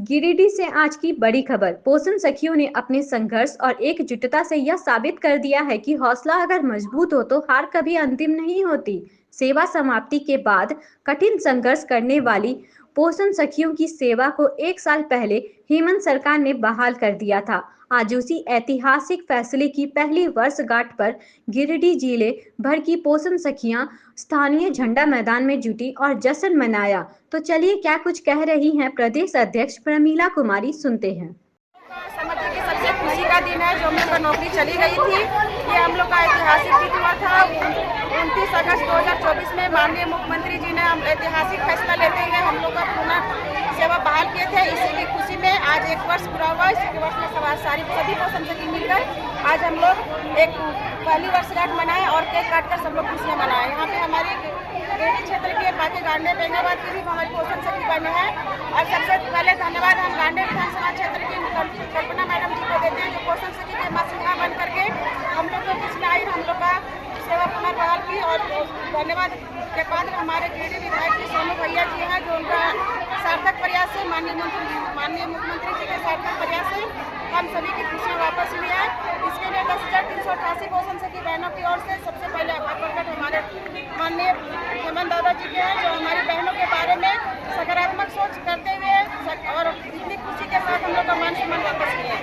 गिरिडीह से आज की बड़ी खबर। पोषण सखियों ने अपने संघर्ष और एकजुटता से यह साबित कर दिया है कि हौसला अगर मजबूत हो तो हार कभी अंतिम नहीं होती। सेवा समाप्ति के बाद कठिन संघर्ष करने वाली पोषण सखियों की सेवा को 1 साल पहले हेमंत सरकार ने बहाल कर दिया था। आज उसी ऐतिहासिक फैसले की पहली वर्षगांठ पर गिरिडीह जिले भर की पोषण सखियां स्थानीय झंडा मैदान में जुटी और जश्न मनाया। तो चलिए क्या कुछ कह रही हैं प्रदेश अध्यक्ष प्रमीला कुमारी, सुनते हैं। समझ के सबसे खुशी का दिन है जो हम लोग का नौकरी चली गई थी। ये हम लोग का ऐतिहासिक दिन हुआ था। 29 अगस्त 2024 में माननीय मुख्यमंत्री जी ने ऐतिहासिक फैसला लेते हुए हम लोग का पुनः सेवा बहाल किए थे। इसी की खुशी में आज 1 वर्ष पूरा हुआ। इसी के वर्ष में सभी पोषण सखी मिलकर आज हम लोग एक पहली वर्षगांठ मनाए और केक काटकर सब लोग खुशियाँ मनाए। यहाँ पे हमारी गिरिडीह क्षेत्र की बाकी गांडे बेंगाबाद की भी हमारी पोषण सखी बने हैं। और सबसे पहले धन्यवाद हम गांडे विधानसभा क्षेत्र की कल्पना मैडम जी को देते हैं जो पोषण सखी के मासिका बन करके हम लोग को बीच में आई, हम लोग का सेवा पुनर्बहाल की। और धन्यवाद के पात्र हमारे गिरिडीह विधायक जी सोनू भैया जी हैं जो उनका सार्थक प्रयास है, माननीय मुख्यमंत्री जी के सार्थक प्रयास से हम सभी की खुशियाँ वापस हुई है। इसके लिए 10,388 पोषण सखी बहनों की ओर से सबसे पहले आभार प्रकट हमारे माननीय हेमंत दादा जी के हैं जो हमारी बहनों के बारे में सकारात्मक सोच करते हुए और इतनी खुशी के साथ हम लोग का मान सम्मान वापस किए।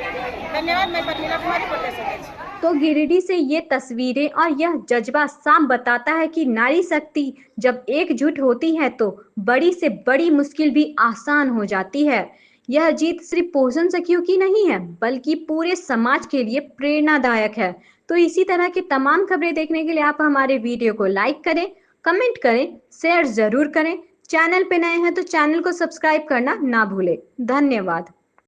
धन्यवाद। मैं प्रमीला कुमारी, प्रदेश अध्यक्ष। तो गिरिडीह से ये तस्वीरें और यह जज्बा साफ बताता है कि नारी शक्ति जब एकजुट होती है तो बड़ी से बड़ी मुश्किल भी आसान हो जाती है। यह जीत सिर्फ पोषण सखियों की नहीं है बल्कि पूरे समाज के लिए प्रेरणादायक है। तो इसी तरह की तमाम खबरें देखने के लिए आप हमारे वीडियो को लाइक करें, कमेंट करें, शेयर जरूर करें। चैनल पे नए हैं तो चैनल को सब्सक्राइब करना ना भूलें। धन्यवाद।